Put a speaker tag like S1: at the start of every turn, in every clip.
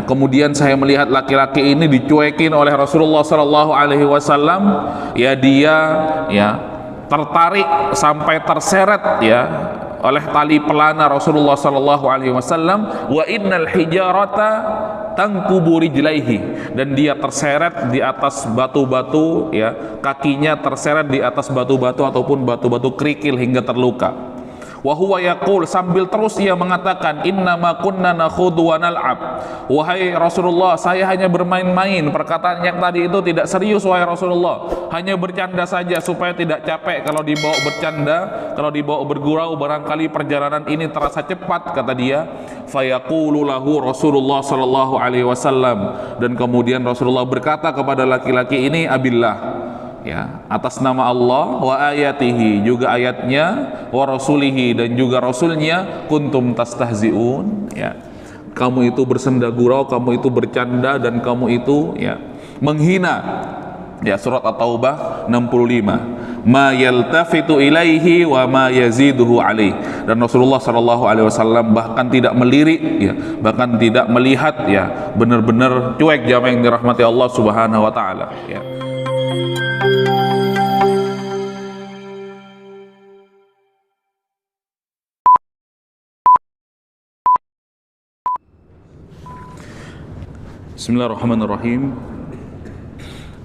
S1: kemudian saya melihat laki-laki ini dicuekin oleh Rasulullah sallallahu alaihi wasallam, ya dia ya tertarik sampai terseret ya oleh tali pelana Rasulullah sallallahu alaihi wasallam, wa innal hijarata tangkubu rijlaihi, dan dia terseret di atas batu-batu ya, kakinya terseret di atas batu-batu ataupun batu-batu kerikil hingga terluka. Wa huwa yaqul, sambil terus ia mengatakan, innama kunna nakhudhu wa nal'ab, wahai Rasulullah, saya hanya bermain-main. Perkataan yang tadi itu tidak serius wahai Rasulullah, hanya bercanda saja supaya tidak capek kalau dibawa bercanda, kalau dibawa bergurau, barangkali perjalanan ini terasa cepat, kata dia. Fayaqulu lahu Rasulullah sallallahu alaihi wasallam, dan kemudian Rasulullah berkata kepada laki-laki ini, abillah, ya, atas nama Allah, wa ayatihi, juga ayatnya, wa rasulihi, dan juga rasulnya, kuntum tastahzi'un, ya, kamu itu bersenda gurau, kamu itu bercanda, dan kamu itu ya menghina. Ya, surat At-Taubah 65. Ma yaltafitu ilaihi wa ma yaziduhu alaih. Dan Rasulullah sallallahu alaihi wasallam bahkan tidak melirik ya, bahkan tidak melihat ya, benar-benar cuek, jamaah yang dirahmati Allah Subhanahu wa taala ya. Bismillahirrahmanirrahim.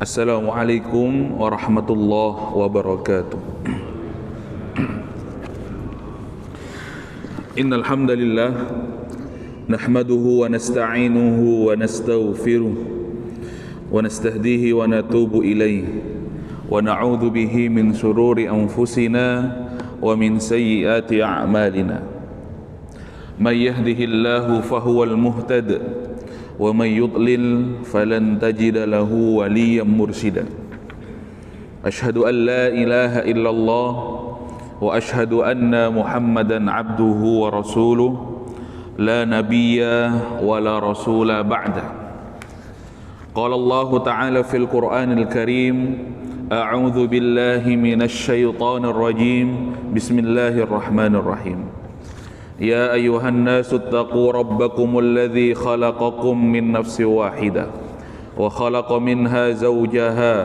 S1: Assalamualaikum warahmatullahi wabarakatuh. Innal hamdalillah nahmaduhu wa nasta'inuhu wa nastaghfiruh wa nastahdihi wa natubu ilayh wa na'udzu bihi min shururi anfusina wa min sayyiati a'malina. May yahdihillahu fahuwal muhtad wa may yudlil falan tajida lahu waliyan mursyida. Asyhadu an la ilaha illallah wa asyhadu anna Muhammadan abduhu wa rasuluh la nabiyya wa la rasula ba'da. Qala Allah ta'ala fil Qur'anil Karim, a'udzu billahi minasy syaithanir rajim, bismillahirrahmanirrahim. Ya ayyuhan nasu ittaqu rabbakumul ladzi khalaqakum min nafsin wahidah wa khalaqa minha zawjaha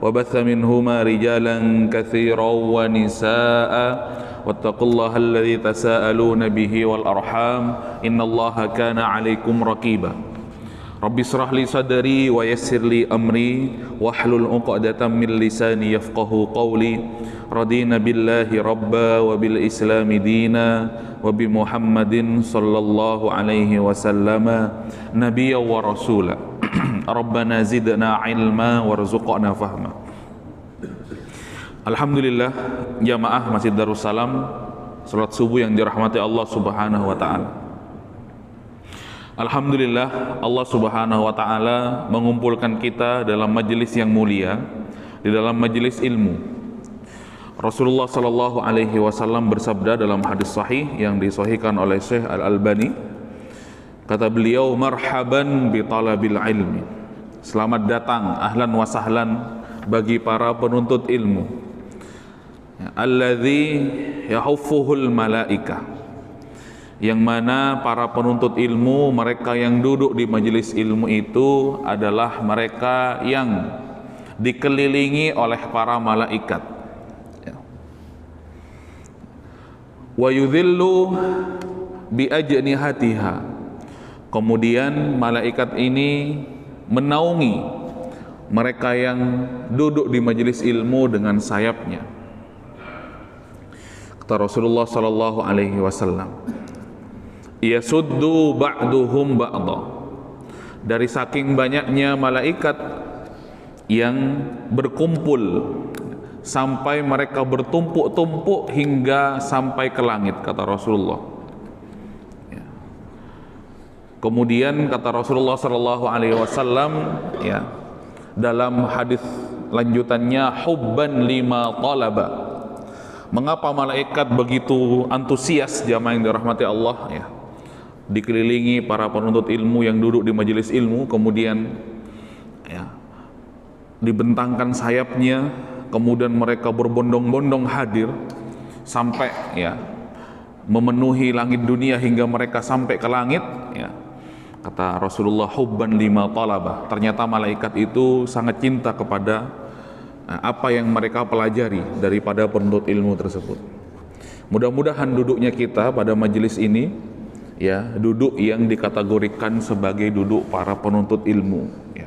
S1: wa batha minhuma rijalan katsiran wa nisaa'a wattaqullaha alladzi tasaaluna bihi wal arham innallaha kana 'alaikum raqiba. Rabbi shrah li sadri wa yassir li amri wahlul 'uqdatam min lisani yafqahu qawli. Radina billahi rabba wa bil islami dina wa bi Muhammadin sallallahu alaihi wasallam nabiyya wa rasula. Rabbana zidna ilma warzuqna fahma. Alhamdulillah, jamaah Masjid Darussalam, salat subuh yang dirahmati Allah Subhanahu wa taala. Alhamdulillah, Allah Subhanahu wa taala mengumpulkan kita dalam majelis yang mulia, di dalam majelis ilmu. Rasulullah sallallahu alaihi wasallam bersabda dalam hadis sahih yang disahihkan oleh Syekh Al-Albani, kata beliau, marhaban bi talabil ilmi, selamat datang, ahlan wa sahlan bagi para penuntut ilmu, alladzi yahuffuhul malaika, yang mana para penuntut ilmu, mereka yang duduk di majelis ilmu itu adalah mereka yang dikelilingi oleh para malaikat. Wa yudhillu bi ajnihatiha, kemudian malaikat ini menaungi mereka yang duduk di majelis ilmu dengan sayapnya. Kata Rasulullah sallallahu alaihi wasallam, yasuddu ba'duhum ba'dha, dari saking banyaknya malaikat yang berkumpul sampai mereka bertumpuk-tumpuk hingga sampai ke langit, kata Rasulullah. Ya. Kemudian kata Rasulullah sallallahu alaihi wasallam ya, dalam hadis lanjutannya, hubban lima talaba, mengapa malaikat begitu antusias, jamaah yang dirahmati Allah ya, dikelilingi para penuntut ilmu yang duduk di majelis ilmu, kemudian ya dibentangkan sayapnya, kemudian mereka berbondong-bondong hadir sampai ya memenuhi langit dunia hingga mereka sampai ke langit ya. Kata Rasulullah, hubban lima talabah. Ternyata malaikat itu sangat cinta kepada apa yang mereka pelajari daripada penuntut ilmu tersebut. Mudah-mudahan duduknya kita pada majelis ini ya duduk yang dikategorikan sebagai duduk para penuntut ilmu ya.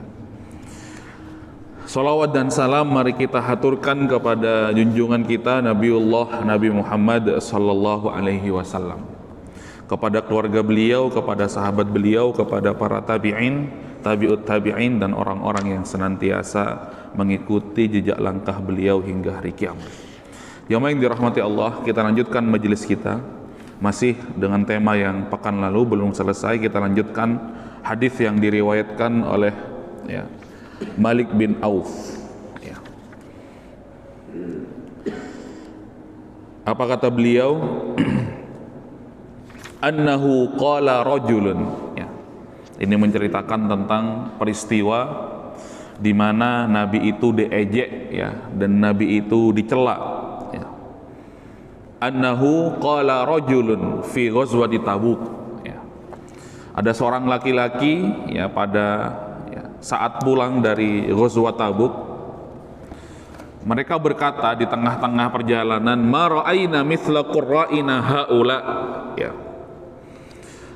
S1: Salawat dan salam mari kita haturkan kepada junjungan kita Nabiullah Nabi Muhammad sallallahu alaihi wasallam, kepada keluarga beliau, kepada sahabat beliau, kepada para tabi'in, tabi'ut tabi'in, dan orang-orang yang senantiasa mengikuti jejak langkah beliau hingga hari kiamat. Yang dirahmati Allah, kita lanjutkan majelis kita masih dengan tema yang pekan lalu belum selesai. Kita lanjutkan hadis yang diriwayatkan oleh ya, Malik bin Auf ya. Apa kata beliau? Annahu qala rajulun ya. Ini menceritakan tentang peristiwa di mana Nabi itu diejek ya, dan Nabi itu dicela ya. Annahu qala rajulun fi ghazwati Tabuk ya. Ada seorang laki-laki ya pada ya, saat pulang dari ghazwat Tabuk, mereka berkata di tengah-tengah perjalanan, ma ra'aina mithla qurra'ina haula ya.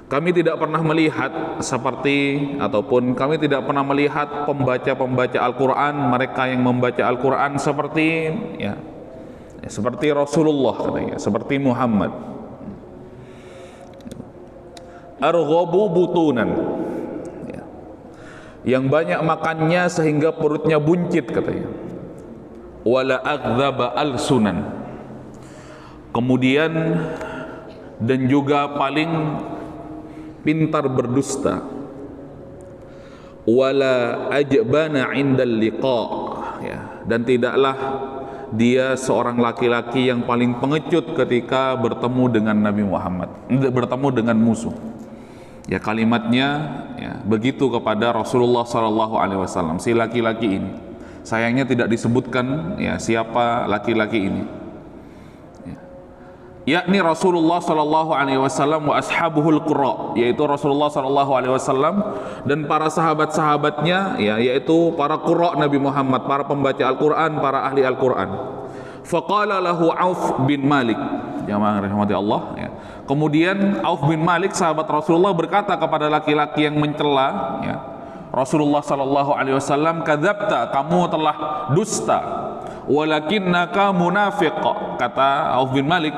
S1: Kami tidak pernah melihat seperti, ataupun kami tidak pernah melihat pembaca-pembaca Al-Quran, mereka yang membaca Al-Quran seperti ya, seperti Rasulullah katanya, seperti Muhammad. Arghabu butunan ya, yang banyak makannya sehingga perutnya buncit katanya. Wala agdzaba al-sunan, kemudian dan juga paling pintar berdusta. Wala ajbana indal liqa ya, dan tidaklah dia seorang laki-laki yang paling pengecut ketika bertemu dengan Nabi Muhammad, bertemu dengan musuh ya. Kalimatnya ya, begitu kepada Rasulullah SAW, si laki-laki ini. Sayangnya tidak disebutkan ya siapa laki-laki ini, yakni Rasulullah sallallahu alaihi wasallam wa ashabuhul qurra, yaitu Rasulullah sallallahu alaihi wasallam dan para sahabat-sahabatnya ya, yaitu para qurra Nabi Muhammad, para pembaca Al-Qur'an, para ahli Al-Qur'an. Faqala lahu Auf bin Malik, jamaah rahmati Allah ya. Kemudian Auf bin Malik sahabat Rasulullah berkata kepada laki-laki yang mencela ya, Rasulullah sallallahu alaihi wasallam, kadzabta, kamu telah dusta, walakinnaka munafiq, kata Auf bin Malik,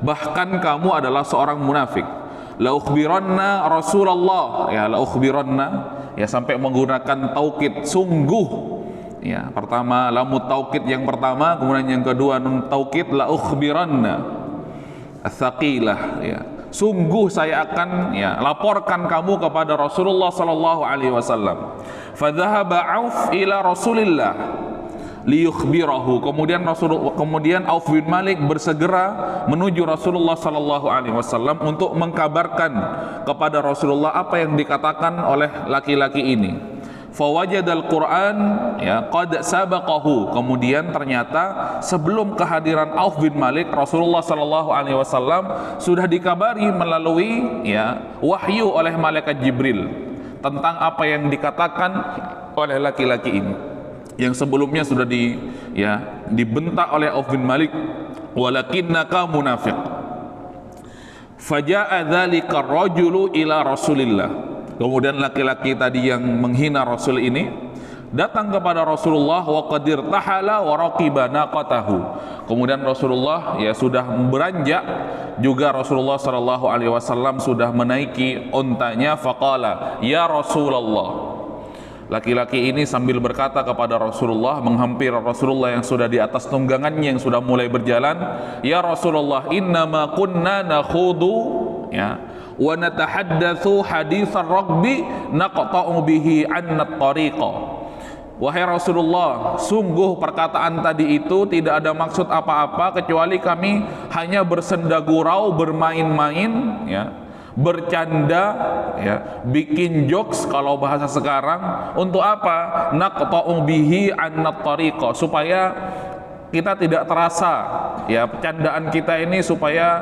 S1: bahkan kamu adalah seorang munafik. La ukhbiranna Rasulullah ya, la ukhbiranna ya, sampai menggunakan taukid sungguh ya. Pertama lamut taukid yang pertama, kemudian yang kedua nun taukid, la ukhbiranna ats-tsaqilah ya, sungguh saya akan ya laporkan kamu kepada Rasulullah sallallahu alaihi wasallam. Fadhahaba Auf ila Rasulillah liyukhbirahu, kemudian Auf bin Malik bersegera menuju Rasulullah sallallahu alaihi wasallam untuk mengkabarkan kepada Rasulullah apa yang dikatakan oleh laki-laki ini. Fawajadal Quran ya qad sabaqahu, kemudian ternyata sebelum kehadiran Auf bin Malik, Rasulullah sallallahu alaihi wasallam sudah dikabari melalui ya wahyu oleh malaikat Jibril tentang apa yang dikatakan oleh laki-laki ini, yang sebelumnya sudah dibentak oleh Auf bin Malik, walakinnaka munafiq. Faja'a dzalika ar-rajulu ila Rasulillah, kemudian laki-laki tadi yang menghina Rasul ini datang kepada Rasulullah, wa qadir tahala wa raqiba naqatahu, kemudian Rasulullah ya sudah beranjak juga, Rasulullah sallallahu alaihi wasallam sudah menaiki untanya. Faqala ya Rasulullah, laki-laki ini sambil berkata kepada Rasulullah, menghampiri Rasulullah yang sudah di atas tunggangannya, yang sudah mulai berjalan, ya Rasulullah, innama kunna nakhudu ya wa natahaddatsu haditsar raqbi naqta'u bihi 'anna at-tariqa. Wahai Rasulullah, sungguh perkataan tadi itu tidak ada maksud apa-apa kecuali kami hanya bersenda gurau, bermain-main ya, bercanda ya, bikin jokes kalau bahasa sekarang. Untuk apa? Naqta'u bihi 'annat tariqa, supaya kita tidak terasa ya percandaan kita ini, supaya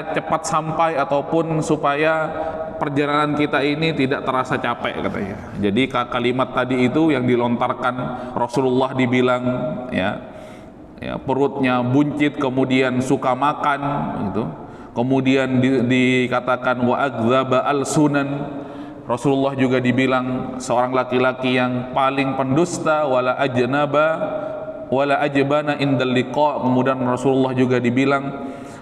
S1: cepat sampai, ataupun supaya perjalanan kita ini tidak terasa capek katanya. Jadi kalimat tadi itu yang dilontarkan Rasulullah, dibilang perutnya buncit, kemudian suka makan gitu. Kemudian dikatakan wa agdzaba al-sunan. Rasulullah juga dibilang seorang laki-laki yang paling pendusta, wala ajbana indal liqa. Kemudian Rasulullah juga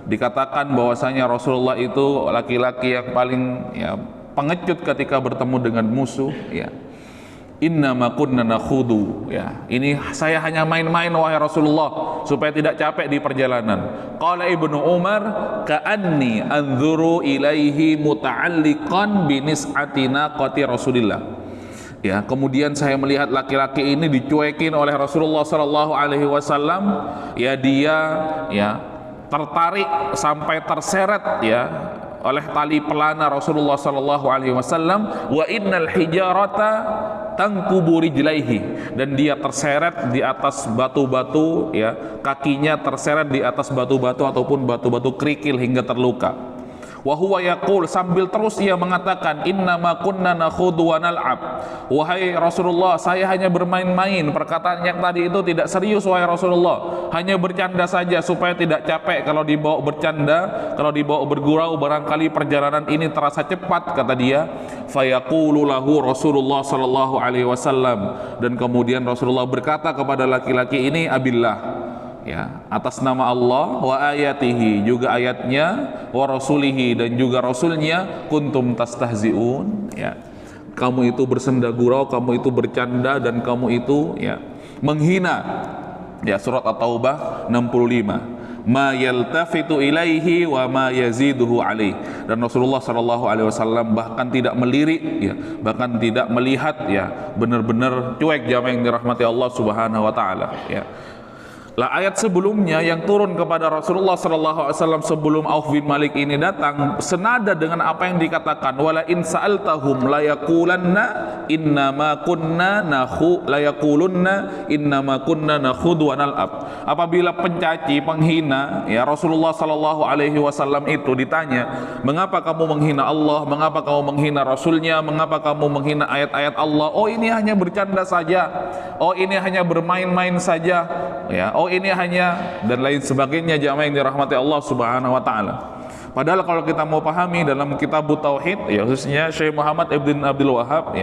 S1: dikatakan bahwasanya Rasulullah itu laki-laki yang paling pengecut ketika bertemu dengan musuh. Innama kunna nakhudu, ini saya hanya main-main wahai Rasulullah supaya tidak capek di perjalanan. Qala Ibnu Umar ka'anni anzuru ilaihi muta'alliqan binis'ati naqati Rasulillah. Kemudian saya melihat laki-laki ini dicuekin oleh Rasulullah sallallahu alaihi wasallam. Dia tertarik sampai terseret oleh tali pelana Rasulullah sallallahu alaihi wasallam. Wa innal hijarata tangkubu rijlaihi, dan dia terseret di atas batu-batu, kakinya terseret di atas batu-batu ataupun batu-batu kerikil hingga terluka. Wa huwa yaqul, sambil terus ia mengatakan, innama kunna nakhudu wa nal'ab. Wahai Rasulullah, saya hanya bermain-main. Perkataan yang tadi itu tidak serius wahai Rasulullah, hanya bercanda saja supaya tidak capek. Kalau dibawa bercanda, kalau dibawa bergurau, barangkali perjalanan ini terasa cepat, kata dia. Fayaqulu lahu Rasulullah sallallahu alaihi wasallam, dan kemudian Rasulullah berkata kepada laki-laki ini, abillah, atas nama Allah, wa ayatihi, juga ayatnya, wa rasulihi, dan juga rasulnya, kuntum tastahzi'un, kamu itu bersenda gurau, kamu itu bercanda, dan kamu itu menghina. Surat At-Taubah 65. Ma yaltafitu ilaihi wa ma yaziduhu alaih. Dan Rasulullah sallallahu alaihi wasallam bahkan tidak melirik, bahkan tidak melihat, benar-benar cuek, jamaah yang dirahmati Allah Subhanahu wa taala. Lah ayat sebelumnya yang turun kepada Rasulullah sallallahu alaihi wasallam sebelum Auf bin Malik ini datang senada dengan apa yang dikatakan, wala in sa'altahum la yaqulanna innama kunna nakhu, la yaqulunna innama kunna nakhudhu wa nal'ab. Apabila pencaci, penghina, Rasulullah sallallahu alaihi wasallam itu ditanya, mengapa kamu menghina Allah, mengapa kamu menghina Rasulnya, mengapa kamu menghina ayat-ayat Allah? Oh, ini hanya bercanda saja, oh ini hanya bermain-main saja, oh ini hanya, dan lain sebagainya, jamaah yang dirahmati Allah Subhanahu wa taala. Padahal kalau kita mau pahami dalam kitab Tauhid, khususnya Syekh Muhammad Ibn Abdul Wahhab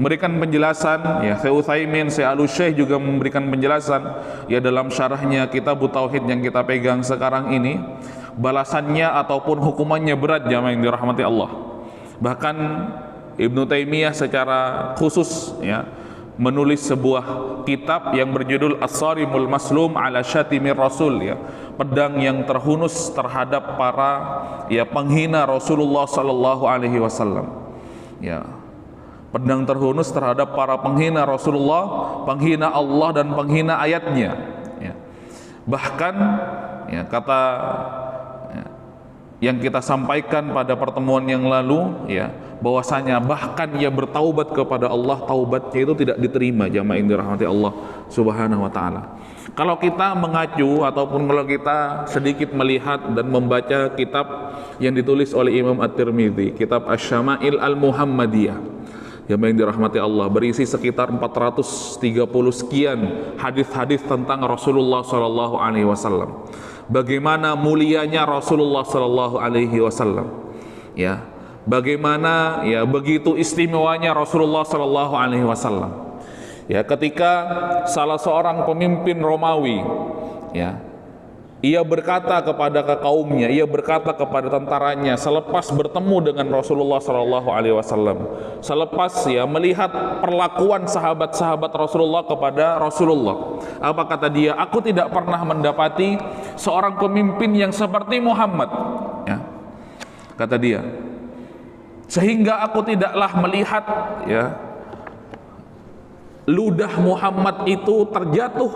S1: memberikan penjelasan, Syekh Utsaimin, Syekh Al-Syekh juga memberikan penjelasan dalam syarahnya kitab Tauhid yang kita pegang sekarang ini, balasannya ataupun hukumannya berat, jamaah yang dirahmati Allah. Bahkan Ibnu Taimiyah secara khusus menulis sebuah kitab yang berjudul As-Sarimul Maslum ala Syatimir Rasul, pedang yang terhunus terhadap para penghina Rasulullah sallallahu alaihi wasallam. Pedang terhunus terhadap para penghina Rasulullah, penghina Allah dan penghina ayatnya. Bahkan kata yang kita sampaikan pada pertemuan yang lalu, bahwasanya bahkan ia bertaubat kepada Allah, taubatnya itu tidak diterima, jamaah yang dirahmati Allah Subhanahu wa taala. Kalau kita mengacu ataupun kalau kita sedikit melihat dan membaca kitab yang ditulis oleh Imam At-Tirmidzi, kitab Asy-Syama'il Al-Muhammadiyah, jamaah yang dirahmati Allah, berisi sekitar 430 sekian hadis-hadis tentang Rasulullah sallallahu alaihi wasallam. Bagaimana mulianya Rasulullah sallallahu alaihi wasallam, bagaimana begitu istimewanya Rasulullah sallallahu alaihi wasallam. Ketika salah seorang pemimpin Romawi, ia berkata kepada kaumnya, ia berkata kepada tentaranya selepas bertemu dengan Rasulullah sallallahu alaihi wasallam, selepas melihat perlakuan sahabat-sahabat Rasulullah kepada Rasulullah, apa kata dia? Aku tidak pernah mendapati seorang pemimpin yang seperti Muhammad, kata dia, sehingga aku tidaklah melihat ludah Muhammad itu terjatuh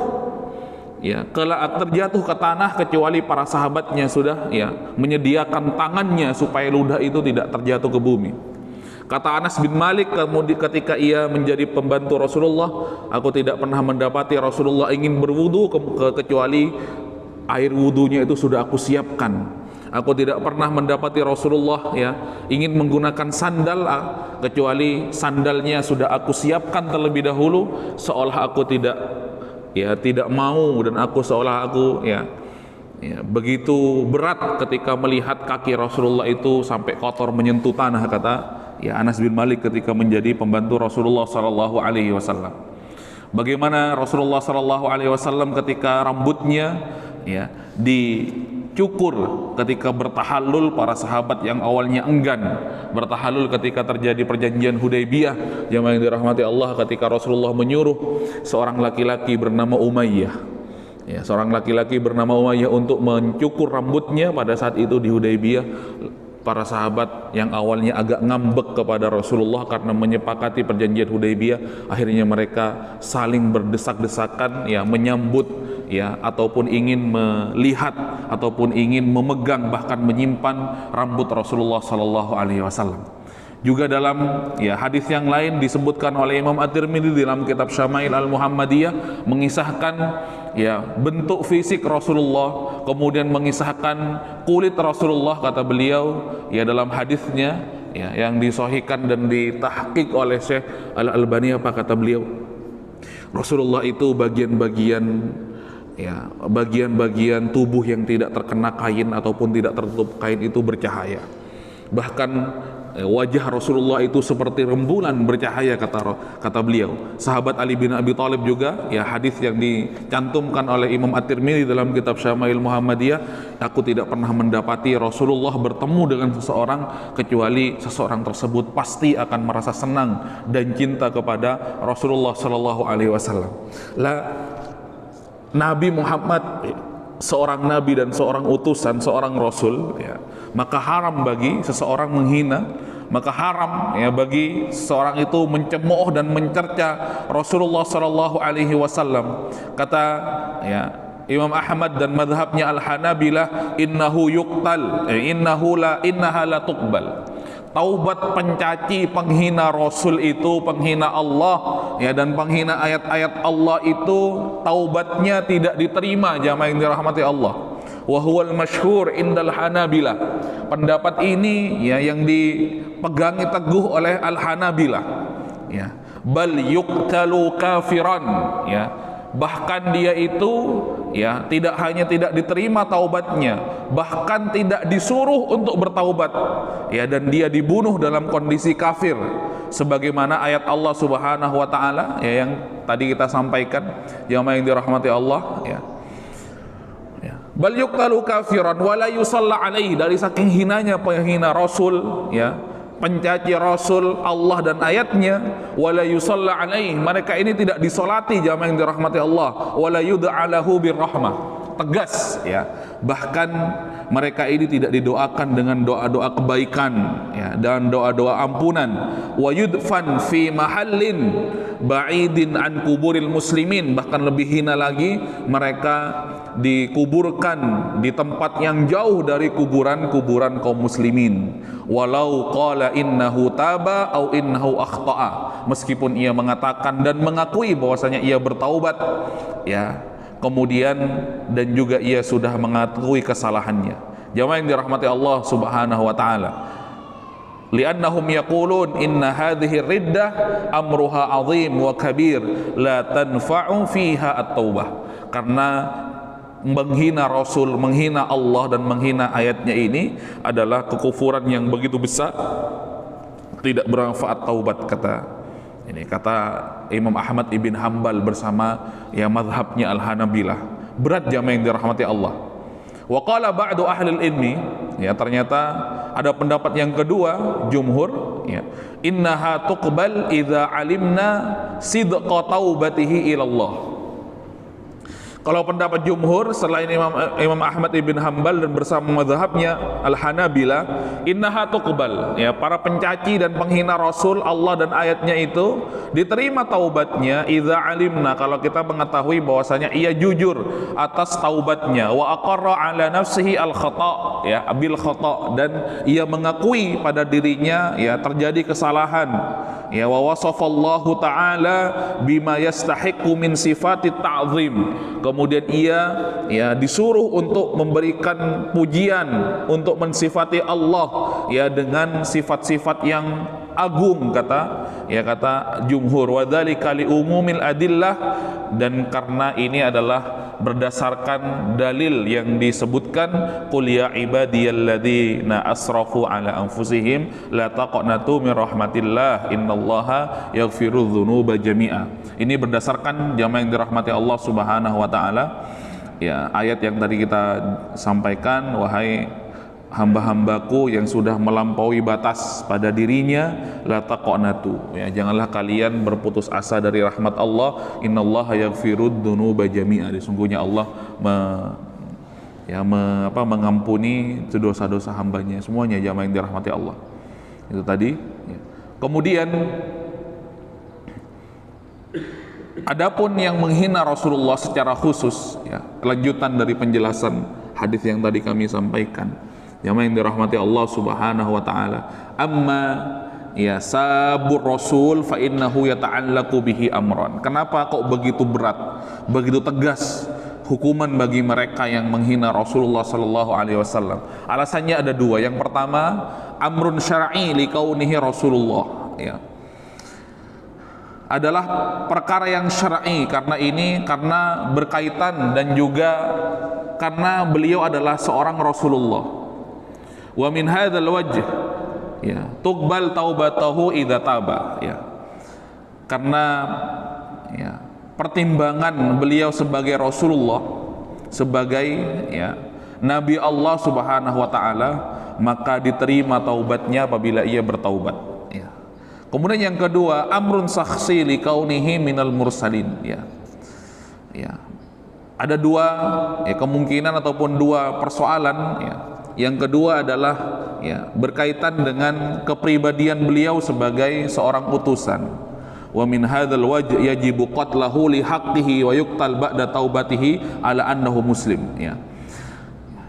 S1: terjatuh ke tanah kecuali para sahabatnya sudah menyediakan tangannya supaya ludah itu tidak terjatuh ke bumi. Kata Anas bin Malik, kemudian ketika ia menjadi pembantu Rasulullah, aku tidak pernah mendapati Rasulullah ingin berwudu kecuali air wudunya itu sudah aku siapkan. Aku tidak pernah mendapati Rasulullah ya ingin menggunakan sandal kecuali sandalnya sudah aku siapkan terlebih dahulu, seolah aku tidak mau, dan aku seolah aku begitu berat ketika melihat kaki Rasulullah itu sampai kotor menyentuh tanah, kata Anas bin Malik ketika menjadi pembantu Rasulullah sallallahu alaihi wasallam. Bagaimana Rasulullah sallallahu alaihi wasallam ketika rambutnya dicukur ketika bertahallul, para sahabat yang awalnya enggan bertahallul ketika terjadi perjanjian Hudaybiyah, jamaah yang dirahmati Allah, ketika Rasulullah menyuruh seorang laki-laki bernama Umayyah untuk mencukur rambutnya pada saat itu di Hudaybiyah. Para sahabat yang awalnya agak ngambek kepada Rasulullah karena menyepakati perjanjian Hudaybiyah, akhirnya mereka saling berdesak-desakan menyambut ataupun ingin melihat ataupun ingin memegang bahkan menyimpan rambut Rasulullah sallallahu alaihi wasallam. Juga dalam hadis yang lain disebutkan oleh Imam At-Tirmidzi dalam kitab Syama'il Al-Muhammadiyah, mengisahkan bentuk fisik Rasulullah, kemudian mengisahkan kulit Rasulullah. Kata beliau dalam hadisnya yang disahihkan dan ditahqiq oleh Syekh Al-Albani, apa kata beliau? Rasulullah itu bagian tubuh yang tidak terkena kain ataupun tidak tertutup kain itu bercahaya. Bahkan wajah Rasulullah itu seperti rembulan bercahaya, kata beliau. Sahabat Ali bin Abi Thalib juga, hadis yang dicantumkan oleh Imam At-Tirmidzi dalam kitab Syama'il Muhammadiyah, aku tidak pernah mendapati Rasulullah bertemu dengan seseorang kecuali seseorang tersebut pasti akan merasa senang dan cinta kepada Rasulullah sallallahu alaihi wasallam. Nabi Muhammad seorang nabi dan seorang utusan, seorang rasul, maka haram bagi seseorang menghina, maka haram bagi seorang itu mencemooh dan mencerca Rasulullah sallallahu alaihi wasallam. Kata Imam Ahmad dan madhabnya Al-Hanabilah, innaha la tuqbal. Taubat pencaci, penghina Rasul itu, penghina Allah dan penghina ayat-ayat Allah itu, taubatnya tidak diterima, jamaah yang dirahmati Allah. Wa huwal masyhur indal Hanabilah. Pendapat ini yang dipegangi teguh oleh Al-Hanabilah. Bal yuqtalu kafiran, bahkan dia itu tidak hanya tidak diterima taubatnya, bahkan tidak disuruh untuk bertaubat, dan dia dibunuh dalam kondisi kafir, sebagaimana ayat Allah Subhanahu wa taala yang tadi kita sampaikan, yang dirahmati Allah. Bal yuqtalu kafiran wa la yusalla alaihi, dari saking hinanya penghina Rasul, pencaci Rasul Allah dan ayatnya, wala yusalla alaih, mereka ini tidak disolati, jamaah yang dirahmati Allah, wala yud'a lahu birrahmah, tegas bahkan mereka ini tidak didoakan dengan doa-doa kebaikan dan doa-doa ampunan. Wa yudfan fi mahallin ba'idin an kuburil muslimin, bahkan lebih hina lagi, mereka dikuburkan di tempat yang jauh dari kuburan-kuburan kaum muslimin. Walau qala innahu taba au innahu akhta'a, meskipun ia mengatakan dan mengakui bahwasanya ia bertaubat, kemudian dan juga ia sudah mengakui kesalahannya. Jamaah yang dirahmati Allah Subhanahu wa taala, li'annahum yaqulun inna hadhihi riddah amruha azim wa kabir la tanfa'u fiha at-taubah, karena menghina Rasul, menghina Allah dan menghina ayatnya ini adalah kekufuran yang begitu besar, tidak bermanfaat taubat, kata Imam Ahmad ibn Hanbal bersama mazhabnya Al-Hanabilah. Berat, jamaah yang dirahmati Allah. Wa qala ba'du ahli ilmi, ternyata ada pendapat yang kedua, jumhur, innaha tuqbal idza alimna sidqa taubatihi ilallah. Kalau pendapat jumhur selain Imam Ahmad ibn Hanbal dan bersama mazhabnya Al-Hanabilah, innaha tuqbal, para pencaci dan penghina Rasul Allah dan ayatnya itu diterima taubatnya idza alimna, kalau kita mengetahui bahwasanya ia jujur atas taubatnya, wa aqarra ala nafsihi al khata, bil khata, dan ia mengakui pada dirinya terjadi kesalahan, wa wasafallahu ta'ala bima yastahiqu min sifatit ta'zim, kemudian ia ya disuruh untuk memberikan pujian, untuk mensifati Allah ya dengan sifat-sifat yang agung, kata jumhur, wadzalika li umumil adillah, dan karena ini adalah berdasarkan dalil yang disebutkan, qul ya ibadiyalladzina asrafu ala anfusihim la taqnatu min rahmatillah innallaha yaghfirudz dzunuba jami'a. Ini berdasarkan jamaah yang dirahmati Allah Subhanahu wa taala ya, ayat yang tadi kita sampaikan, wahai hamba-hambaku yang sudah melampaui batas pada dirinya, la taqnatu ya, janganlah kalian berputus asa dari rahmat Allah, innallaha yaghfirudz dzunuba jami'a, sesungguhnya Allah mengampuni dosa-dosa hambanya semuanya, jamaah yang dirahmati Allah. Itu tadi ya. Kemudian adapun yang menghina Rasulullah secara khusus ya, kelanjutan dari penjelasan hadis yang tadi kami sampaikan, jamaah yang dirahmati Allah Subhanahu wa taala, amma ya sabur rasul fa innahu yata'allaqu bihi amran. Kenapa kok begitu berat, begitu tegas hukuman bagi mereka yang menghina Rasulullah sallallahu alaihi wasallam? Alasannya ada dua. Yang pertama, amrun syar'i li kaunihi Rasulullah ya, adalah perkara yang syar'i, karena berkaitan dan juga karena beliau adalah seorang Rasulullah. Wa min hadzal wajh ya tuqbal taubatahu idza taba ya, karena ya pertimbangan beliau sebagai Rasulullah, sebagai ya Nabi Allah Subhanahu wa taala, maka diterima taubatnya apabila ia bertaubat ya. Kemudian yang kedua, amrun sakhsi li kaunihi minal mursalin ya. Ya. Ada dua ya kemungkinan ataupun dua persoalan ya. Yang kedua adalah ya berkaitan dengan kepribadian beliau sebagai seorang utusan. Wa min hadzal wajh yajibu qatlahu li haqqihi wa yuqtal ba'da taubatihi ala annahu muslim ya.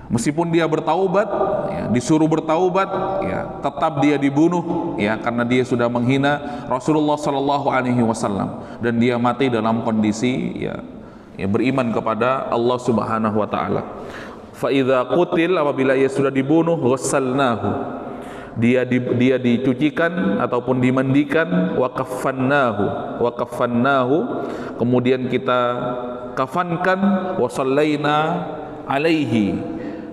S1: Meskipun dia bertaubat ya, disuruh bertaubat ya, tetap dia dibunuh ya, karena dia sudah menghina Rasulullah sallallahu alaihi wasallam, dan dia mati dalam kondisi ya beriman kepada Allah Subhanahu wa taala. Fa idza qutil, apabila ia sudah dibunuh, ghassalnahu, dia dicucikan ataupun dimandikan, wa kaffannahu, kemudian kita kafankan, wa sallaina alaihi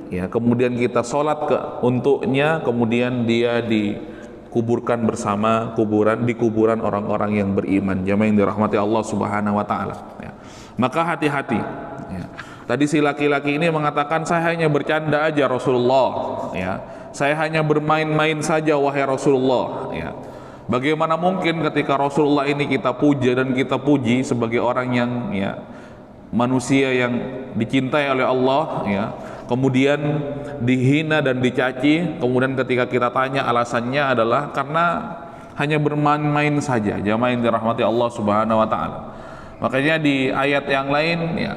S1: ya, kemudian kita salat untuknya, kemudian dia dikuburkan bersama di kuburan orang-orang yang beriman, jamaah yang dirahmati Allah Subhanahu wa taala ya. Maka hati-hati ya. Tadi si laki-laki ini mengatakan, saya hanya bercanda aja Rasulullah ya, saya hanya bermain-main saja wahai Rasulullah ya. Bagaimana mungkin ketika Rasulullah ini kita puja dan kita puji sebagai orang yang ya manusia yang dicintai oleh Allah ya, kemudian dihina dan dicaci, kemudian ketika kita tanya alasannya adalah karena hanya bermain-main saja, jamaah yang dirahmati Allah Subhanahu wa taala. Makanya di ayat yang lain ya,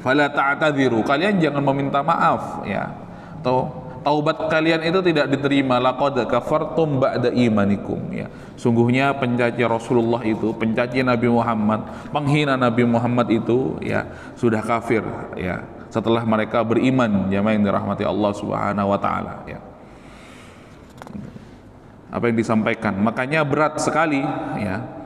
S1: fala ta'tadiru, kalian jangan meminta maaf ya, atau taubat kalian itu tidak diterima, laqad kafartum ba'da imanikum ya. Sungguhnya pencaci Rasulullah itu, pencaci Nabi Muhammad, penghina Nabi Muhammad itu ya sudah kafir ya setelah mereka beriman, jamaah yang dirahmati Allah Subhanahu wa taala ya. Apa yang disampaikan, makanya berat sekali ya.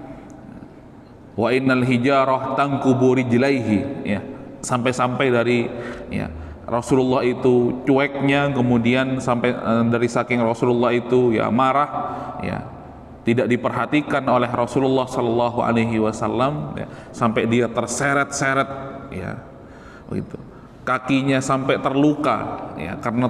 S1: Wa innal hijarah tankubu rijlaihi ya, sampai-sampai dari ya Rasulullah itu cueknya, kemudian sampai dari saking Rasulullah itu ya marah ya, tidak diperhatikan oleh Rasulullah sallallahu alaihi wasallam ya, sampai dia terseret-seret ya begitu, kakinya sampai terluka ya, karena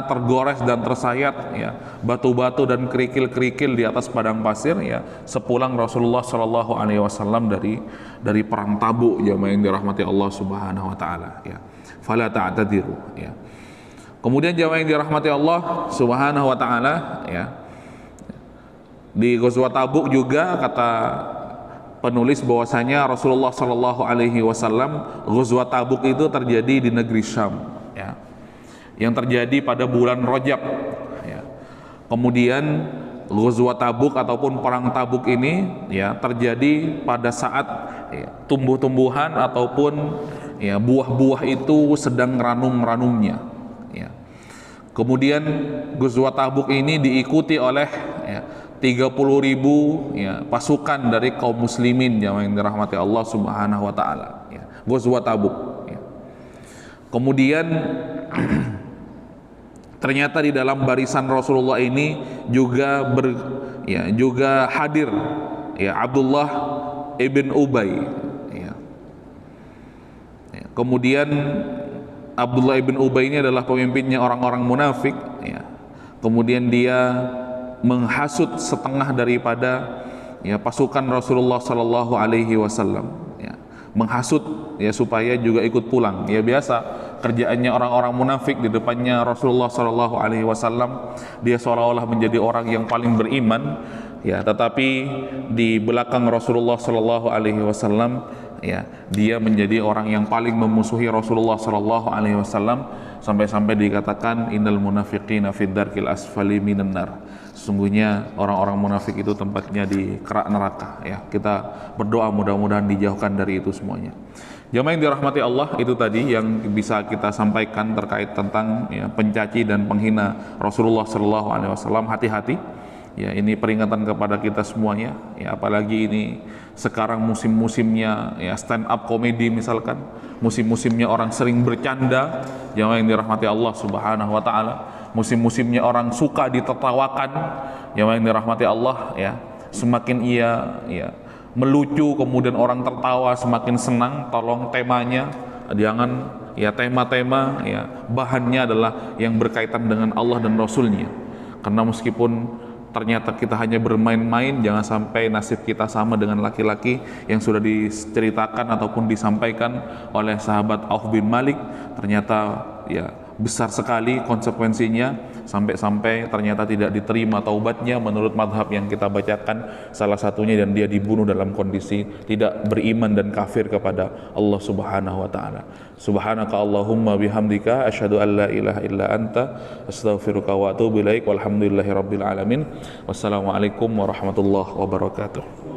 S1: tergores dan tersayat ya batu-batu dan kerikil-kerikil di atas padang pasir ya, sepulang Rasulullah sallallahu alaihi wasallam dari perang Tabuk, jamaah yang dirahmati Allah Subhanahu wa taala ya. Fala ta'tadiru ya. Kemudian jamaah yang dirahmati Allah Subhanahu wa taala ya, di Ghazwat Tabuk juga kata penulis bahwasanya Rasulullah sallallahu alaihi wasallam, Ghazwat Tabuk itu terjadi di negeri Syam ya, yang terjadi pada bulan Rajab ya. Kemudian Ghazwat Tabuk ataupun perang Tabuk ini ya terjadi pada saat ya, tumbuh-tumbuhan ataupun ya buah-buah itu sedang ranum-ranumnya, ya. Kemudian Ghazwat Tabuk ini diikuti oleh ya, 30.000 ya, pasukan dari kaum muslimin yang dirahmati Allah Subhanahu wa taala, ya. Ghazwat Tabuk, ya. Kemudian ternyata di dalam barisan Rasulullah ini juga juga hadir ya Abdullah ibn Ubay, ya. Ya, kemudian Abdullah ibn Ubay ini adalah pemimpinnya orang-orang munafik, ya. Kemudian dia menghasut setengah daripada ya pasukan Rasulullah Sallallahu Alaihi Wasallam, ya. Menghasut ya supaya juga ikut pulang. Ya biasa kerjaannya orang-orang munafik di depannya Rasulullah Sallallahu Alaihi Wasallam, dia seolah-olah menjadi orang yang paling beriman, ya. Tetapi di belakang Rasulullah Sallallahu Alaihi Wasallam, ya, dia menjadi orang yang paling memusuhi Rasulullah Sallallahu Alaihi Wasallam, sampai-sampai dikatakan innal munafiqina fid darkil asfali minan nar. Sesungguhnya orang-orang munafik itu tempatnya di kerak neraka, ya. Kita berdoa mudah-mudahan dijauhkan dari itu semuanya. Jamaah yang dirahmati Allah, itu tadi yang bisa kita sampaikan terkait tentang ya, pencaci dan penghina Rasulullah Sallallahu Alaihi Wasallam. Hati-hati. Ya, ini peringatan kepada kita semuanya, ya, apalagi ini sekarang musim-musimnya ya stand up komedi misalkan, musim-musimnya orang sering bercanda, jamaah yang dirahmati Allah Subhanahu wa taala, musim-musimnya orang suka ditertawakan, jamaah yang dirahmati Allah, ya. Semakin ia ya melucu kemudian orang tertawa semakin senang, tolong temanya jangan ya tema-tema ya bahannya adalah yang berkaitan dengan Allah dan Rasulnya, karena meskipun ternyata kita hanya bermain-main, jangan sampai nasib kita sama dengan laki-laki yang sudah diceritakan ataupun disampaikan oleh sahabat Auf bin Malik. Ternyata ya besar sekali konsekuensinya, sampai-sampai ternyata tidak diterima taubatnya menurut madhab yang kita bacakan salah satunya, dan dia dibunuh dalam kondisi tidak beriman dan kafir kepada Allah Subhanahu wa taala. Subhanaka Allahumma bihamdika asyhadu an la ilaha illa anta astaghfiruka wa atubu ilaik, walhamdulillahi rabbil alamin. Wassalamualaikum warahmatullahi wabarakatuh.